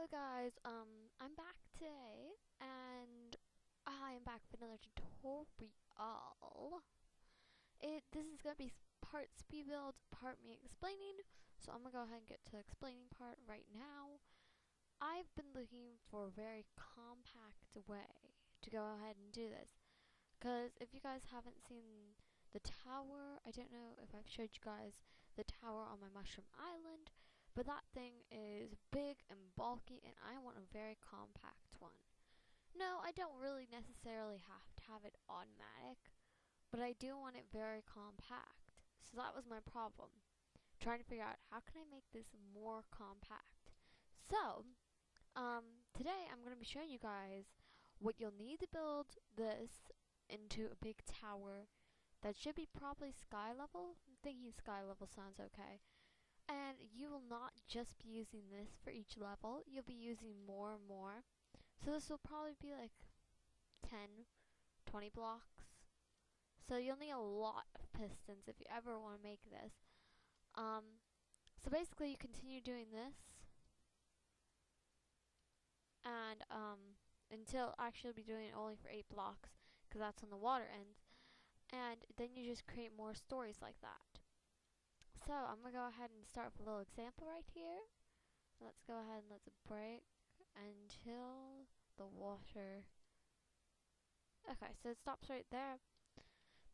Hello guys, I'm back today, and I am back with another tutorial. This is gonna be part speed build, part me explaining, so I'm gonna go ahead and get to the explaining part right now. I've been looking for a very compact way to go ahead and do this, because if you guys haven't seen the tower, I don't know if I've showed you guys the tower on my mushroom island, but that thing is big and bulky and I want a very compact one. No, I don't really necessarily have to have it automatic, but I do want it very compact. So that was my problem, trying to figure out how can I make this more compact. So, today I'm going to be showing you guys what you'll need to build this into a big tower that should be probably sky level. I'm thinking sky level sounds okay. And you will not just be using this for each level, you'll be using more and more. So this will probably be like 10, 20 blocks. So you'll need a lot of pistons if you ever want to make this. So basically you continue doing this, and until actually you'll be doing it only for 8 blocks, because that's when the water ends. And then you just create more stories like that. So I'm going to go ahead and start with a little example right here. Let's go ahead and let's break until the water. Okay, so it stops right there.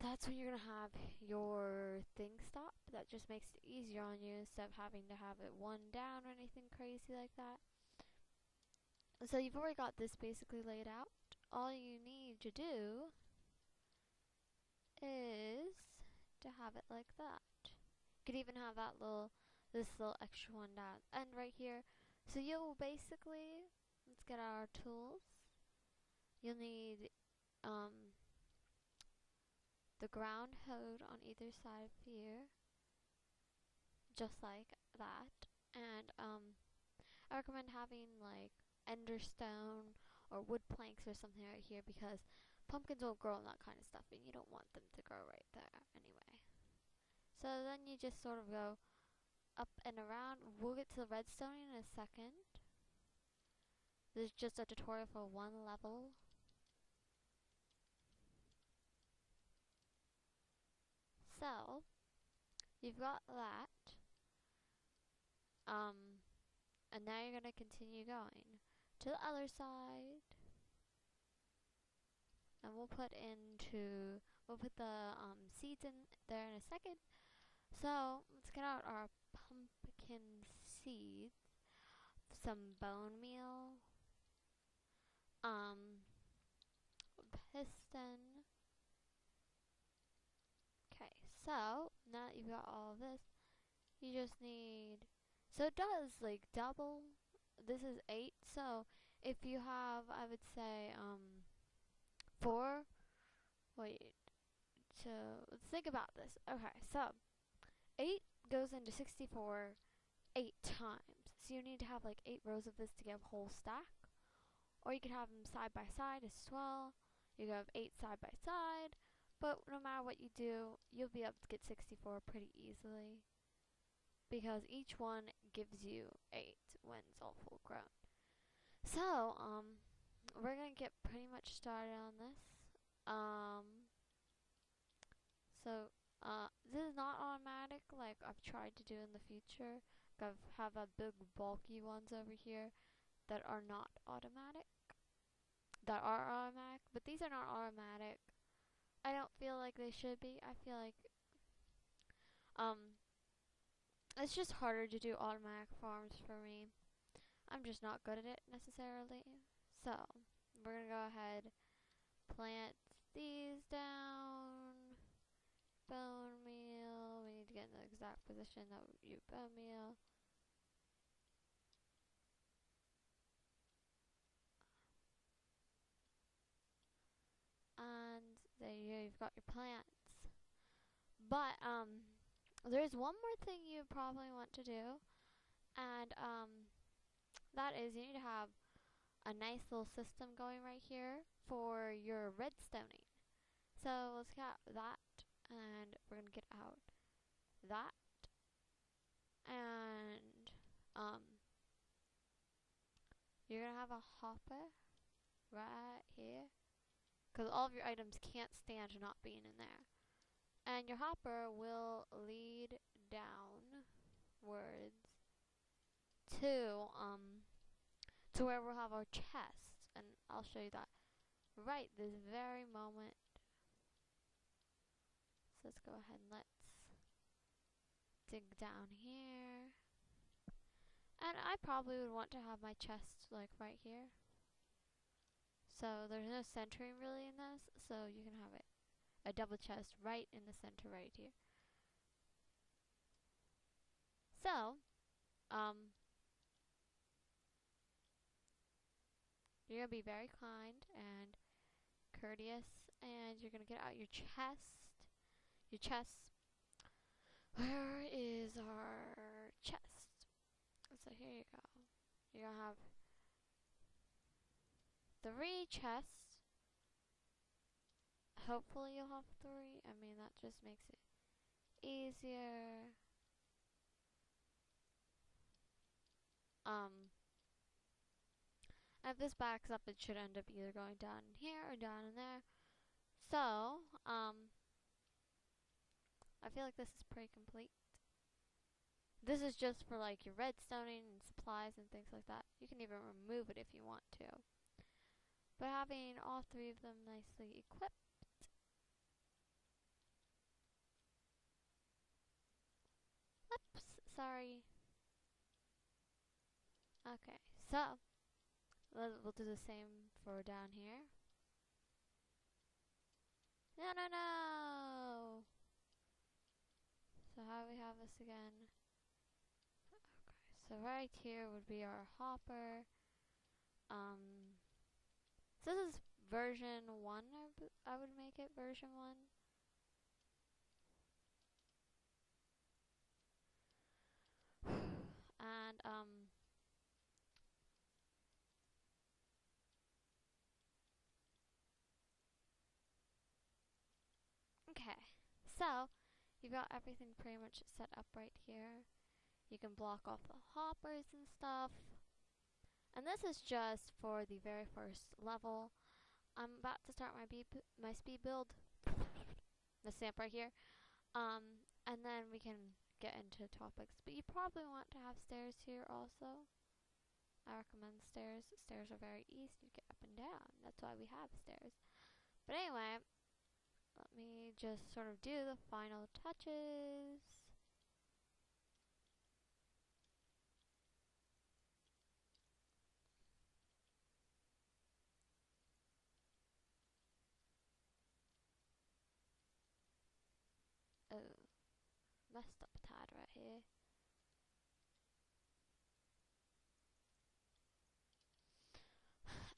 That's when you're going to have your thing stop. That just makes it easier on you instead of having to have it one down or anything crazy like that. So you've already got this basically laid out. All you need to do is to have it like that. You could even have this little extra one down and right here. So you'll basically, let's get our tools. You'll need the ground hose on either side of here, just like that. And I recommend having like ender stone or wood planks or something right here, because pumpkins will grow and that kind of stuff, and you don't want them to grow right there anyway. So then you just sort of go up and around. We'll get to the redstone in a second. This is just a tutorial for one level. So you've got that. And now you're gonna continue going to the other side. And we'll put the seeds in there in a second. So let's get out our pumpkin seeds, some bone meal, piston. Okay, so now that you've got all of this, you just need, so it does like double. This is 8, so if you have, I would say 4, wait, so let's think about this. Okay, so 8 goes into 64 8 times. So you need to have like 8 rows of this to get a whole stack. Or you could have them side by side as well. You could have 8 side by side. But no matter what you do, you'll be able to get 64 pretty easily, because each one gives you 8 when it's all full grown. So, we're gonna get pretty much started on this. This is not automatic like I've tried to do in the future. I have a big bulky ones over here that are not automatic. That are automatic, but these are not automatic. I don't feel like they should be. I feel like it's just harder to do automatic farms for me. I'm just not good at it necessarily. So we're gonna go ahead, plant these down. Bone meal. We need to get in the exact position that you bone meal. And there you've got your plants. But there's one more thing you probably want to do, and that is you need to have a nice little system going right here for your redstoning. So let's get that, and we're gonna get out that, and you're gonna have a hopper right here, because all of your items can't stand not being in there. And your hopper will lead downwards to where we'll have our chests, and I'll show you that right this very moment. So let's go ahead and let's dig down here. And I probably would want to have my chest like right here. So there's no centering really in this, so you can have it a double chest right in the center right here. So, you're gonna be very kind and courteous, and you're gonna get out your chest. Your chest. Where is our chest? So here you go. You're gonna have 3 chests. Hopefully you'll have 3. I mean, that just makes it easier. And if this backs up, it should end up either going down in here or down in there. So, I feel like this is pretty complete. This is just for like your redstoning and supplies and things like that. You can even remove it if you want to. But having all 3 of them nicely equipped. Oops, sorry. Okay, so we'll do the same for down here. No! So how do we have this again? Okay, so right here would be our hopper. So this is version 1, I would make it version 1. And, okay, so you've got everything pretty much set up right here. You can block off the hoppers and stuff. And this is just for the very first level. I'm about to start my speed build. The stamp right here. And then we can get into topics. But you probably want to have stairs here also. I recommend stairs. Stairs are very easy to get up and down. That's why we have stairs. But anyway, let me just sort of do the final touches. Oh, messed up a tad right here.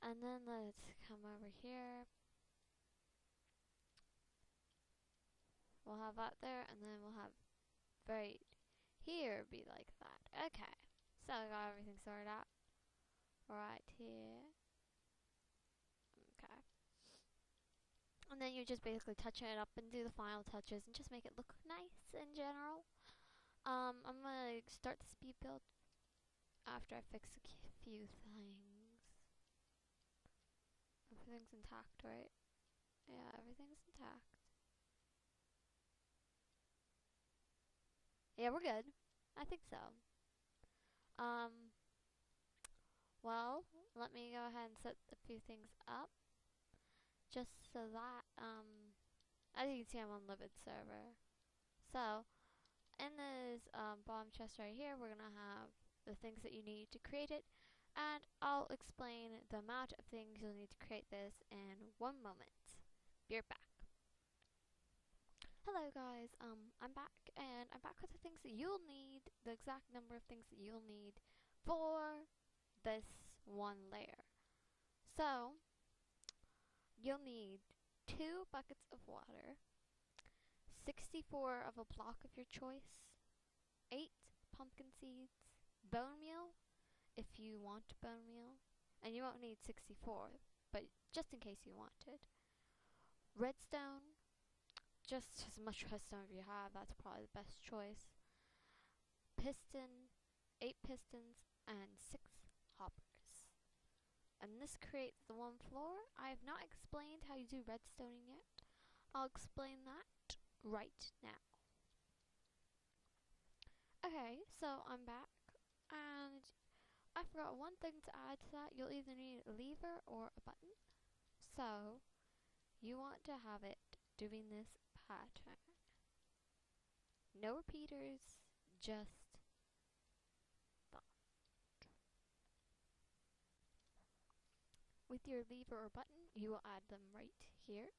And then let's come over here. We'll have that there, and then we'll have right here be like that. Okay, so I got everything sorted out right here. Okay, and then you just basically touch it up and do the final touches and just make it look nice in general. I'm gonna start the speed build after I fix a few things. Everything's intact, right? Yeah, everything's intact. Yeah, we're good. I think so. Well, let me go ahead and set a few things up. Just so that, as you can see, I'm on limited server. So, in this bottom chest right here, we're gonna have the things that you need to create it. And I'll explain the amount of things you'll need to create this in 1 moment. Be right back. Hello guys, I'm back, and I'm back with the things that you'll need, the exact number of things that you'll need for this 1 layer. So, you'll need 2 buckets of water, 64 of a block of your choice, 8 pumpkin seeds, bone meal, if you want bone meal, and you won't need 64, but just in case you wanted, redstone, just as much redstone as you have, that's probably the best choice. Piston, 8 pistons, and 6 hoppers. and this creates the one floor. I have not explained how you do redstoning yet. I'll explain that right now. Okay, so I'm back, and I forgot one thing to add to that. You'll either need a lever or a button. So, you want to have it doing this pattern. No repeaters, just that. With your lever or button, you will add them right here.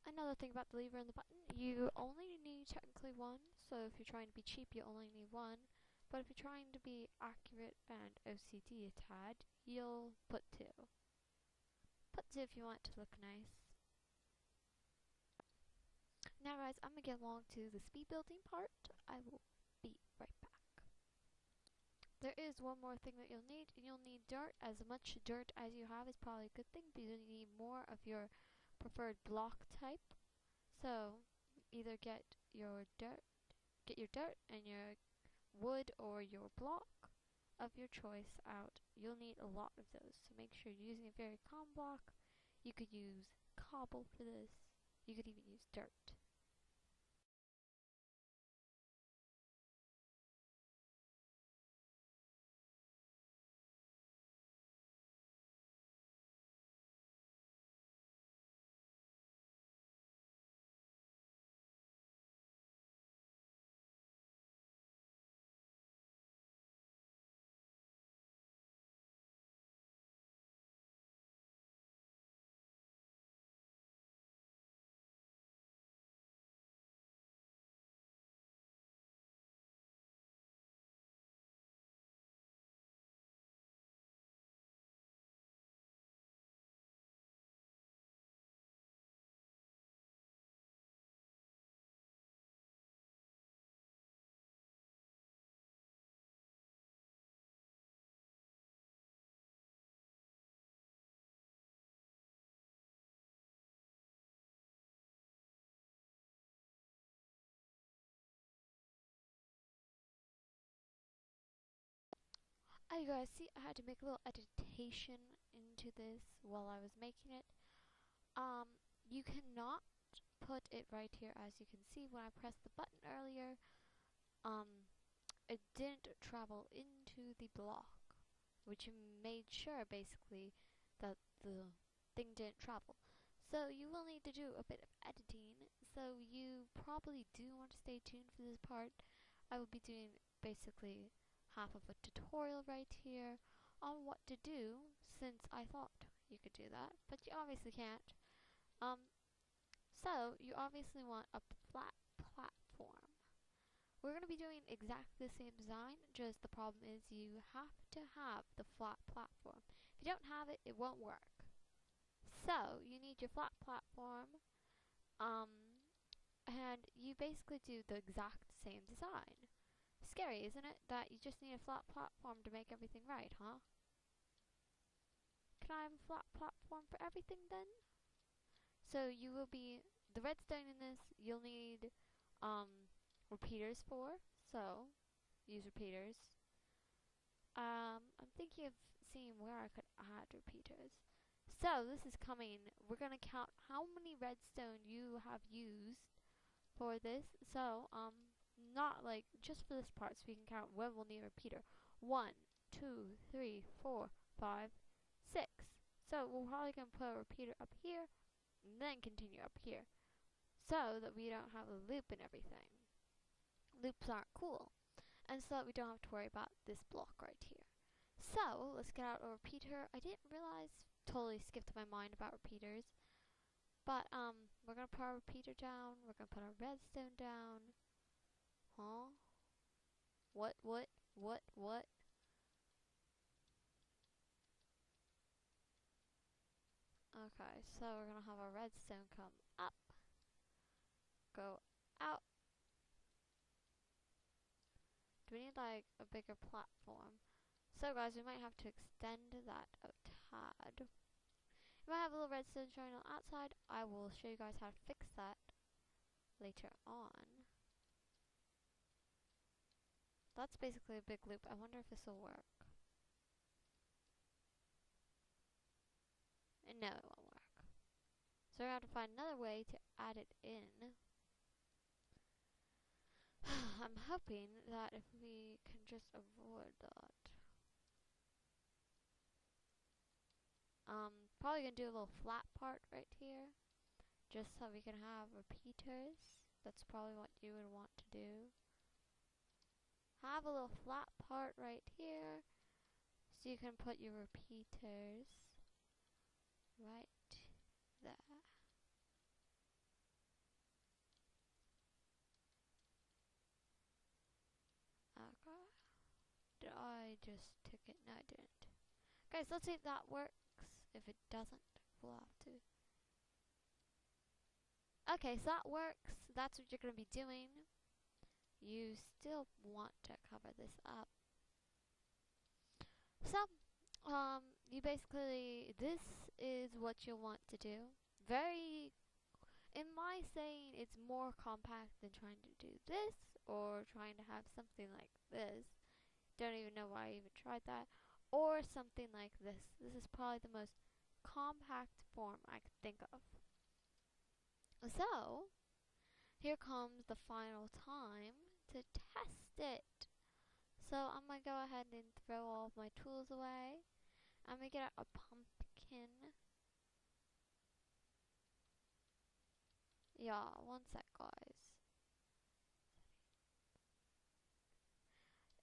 Another thing about the lever and the button, you only need technically one, so if you're trying to be cheap, you only need one. But if you're trying to be accurate and OCD a tad, you'll put two. Put two if you want it to look nice. Now guys, I'm gonna get along to the speed building part. I will be right back. There is one more thing that you'll need, and you'll need dirt. As much dirt as you have is probably a good thing, because you need more of your preferred block type. So either get your dirt and your wood or your block of your choice out. You'll need a lot of those, so make sure you're using a very common block. You could use cobble for this. You could even use dirt. You guys see, I had to make a little editation into this while I was making it. You cannot put it right here. As you can see, when I pressed the button earlier, it didn't travel into the block, which made sure basically that the thing didn't travel. So you will need to do a bit of editing, so you probably do want to stay tuned for this part. I will be doing basically half of a tutorial right here on what to do, since I thought you could do that, but you obviously can't. So you obviously want a flat platform. We're going to be doing exactly the same design, just the problem is you have to have the flat platform. If you don't have it, it won't work. So you need your flat platform, and you basically do the exact same design. Scary, isn't it? That you just need a flat platform to make everything right, huh? Can I have a flat platform for everything then? So you will be, the redstone in this, you'll need repeaters for, so use repeaters. I'm thinking of seeing where I could add repeaters. So this is coming, we're gonna count how many redstone you have used for this. So not like just for this part, so we can count when we'll need a repeater. 1, 2, 3, 4, 5, 6. So we're probably gonna put a repeater up here and then continue up here, so that we don't have a loop and everything. Loops aren't cool, and so that we don't have to worry about this block right here. So let's get out a repeater. I didn't realize, totally skipped my mind about repeaters, but we're gonna put our repeater down. We're gonna put our redstone down. Huh? What? Okay, so we're gonna have our redstone come up, go out. Do we need like a bigger platform? So guys, we might have to extend that a tad. If I have a little redstone showing on the outside, I will show you guys how to fix that later on. That's basically a big loop. I wonder if this will work. And no, it won't work. So we're going to have to find another way to add it in. I'm hoping that if we can just avoid that. Probably gonna do a little flat part right here, just so we can have repeaters. That's probably what you would want to do. Have a little flat part right here, so you can put your repeaters right there. Okay. Did I just tick it? No, I didn't. Guys, let's see if that works. If it doesn't, we'll have to. Okay, so that works. That's what you're going to be doing. You still want to cover this up. So, you basically, this is what you want to do. Very, in my saying, it's more compact than trying to do this or trying to have something like this. Don't even know why I even tried that. Or something like this. This is probably the most compact form I could think of. So, here comes the final time to test it. So I'm going to go ahead and throw all of my tools away. I'm going to get out a pumpkin. Yeah, one sec, guys.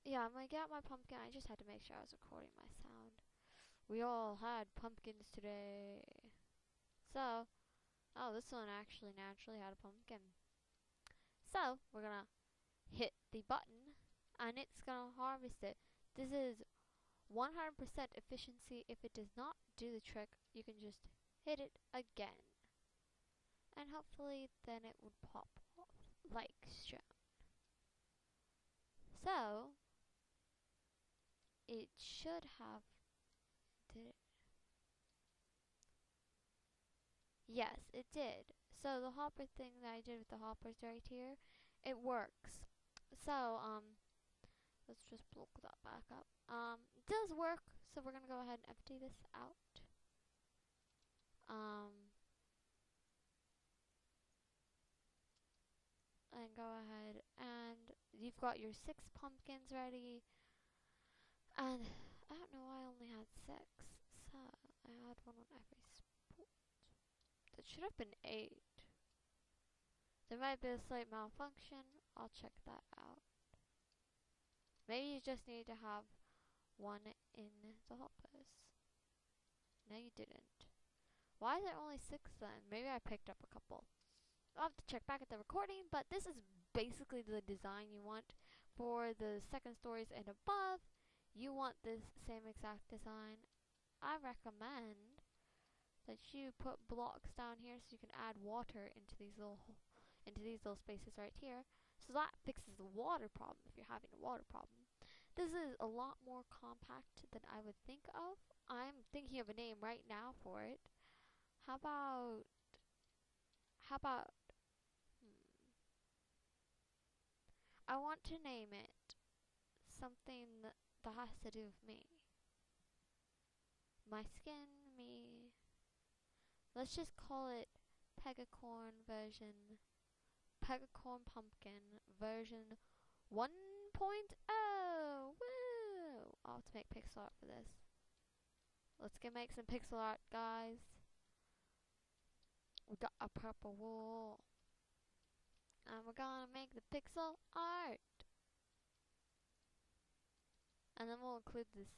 Yeah, I'm going to get out my pumpkin. I just had to make sure I was recording my sound. We all had pumpkins today. So, oh, this one actually naturally had a pumpkin. So, we're going to hit the button, and it's going to harvest it. This is 100% efficiency. If it does not do the trick, you can just hit it again. And hopefully then it would pop off, like shown. So, it should have, did it? Yes, it did. So the hopper thing that I did with the hoppers right here, it works. So, let's just block that back up. It does work, so we're gonna go ahead and empty this out. And go ahead and you've got your 6 pumpkins ready. And I don't know why I only had 6. So I had one on every spot. That should have been 8. There might be a slight malfunction. I'll check that out. Maybe you just need to have one in the hoppers. No, you didn't. Why is there only 6 then? Maybe I picked up a couple. I'll have to check back at the recording, but this is basically the design you want for the second stories and above. You want this same exact design. I recommend that you put blocks down here so you can add water into these little spaces right here. So that fixes the water problem if you're having a water problem. This is a lot more compact than I would think of. I'm thinking of a name right now for it. How about I want to name it something that has to do with me. My skin, me. Let's just call it Pegacorn Pumpkin version 1.0. Woo! I'll have to make pixel art for this. Let's go make some pixel art, guys. We got a purple wool. And we're gonna make the pixel art. And then we'll include this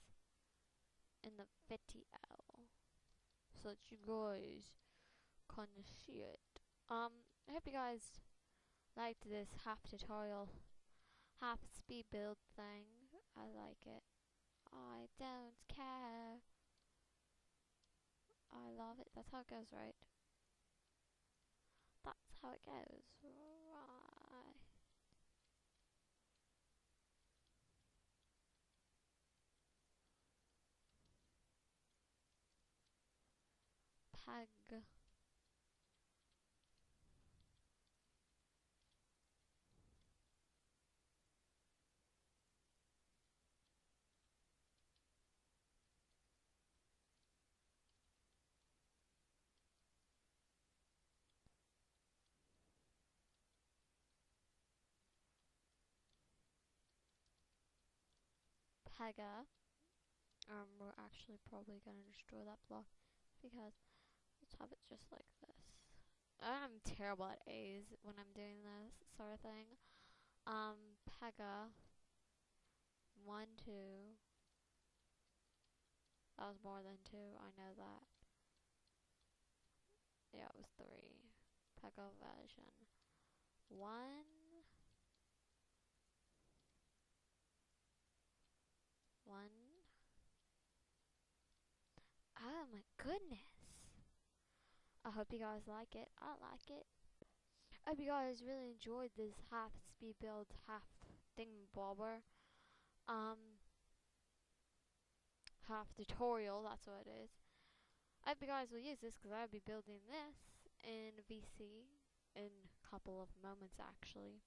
in the video so that you guys can see it. I hope you guys liked this half tutorial, half speed build thing. I like it. I don't care. I love it. That's how it goes, right? That's how it goes. Right. Peg. Pega. We're actually probably gonna destroy that block because let's have it just like this. I'm terrible at A's when I'm doing this sort of thing. Pega. 1, 2. That was more than 2, I know that. Yeah, it was 3. Pega version 1. 1. Oh my goodness. I hope you guys like it. I like it. I hope you guys really enjoyed this half speed build, half thingamabobber. Half tutorial, that's what it is. I hope you guys will use this because I'll be building this in VC in a couple of moments actually.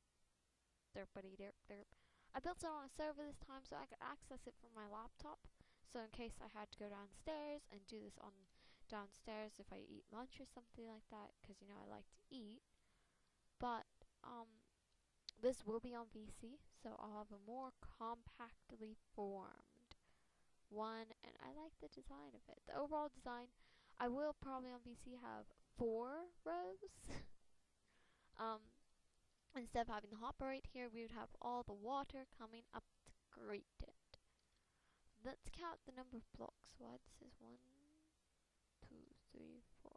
Derpity derp derp. I built it on a server this time so I could access it from my laptop. So in case I had to go downstairs and do this on downstairs if I eat lunch or something like that, because you know I like to eat. But this will be on VC, so I'll have a more compactly formed one, and I like the design of it. The overall design, I will probably on VC have 4 rows. Instead of having the hopper right here, we would have all the water coming up to greet it. Let's count the number of blocks wide. This is 1, 2, 3, 4,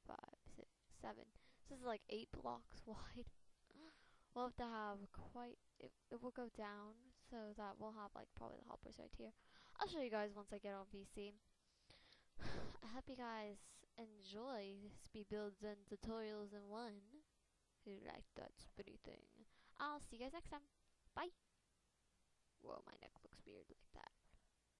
5, 6, 7. This is like 8 blocks wide. We'll have to have quite, it will go down so that we'll have like probably the hoppers right here. I'll show you guys once I get on VC. I hope you guys enjoy speed builds and tutorials in one. Who like that spinny thing. I'll see you guys next time. Bye. Whoa, my neck looks weird like that.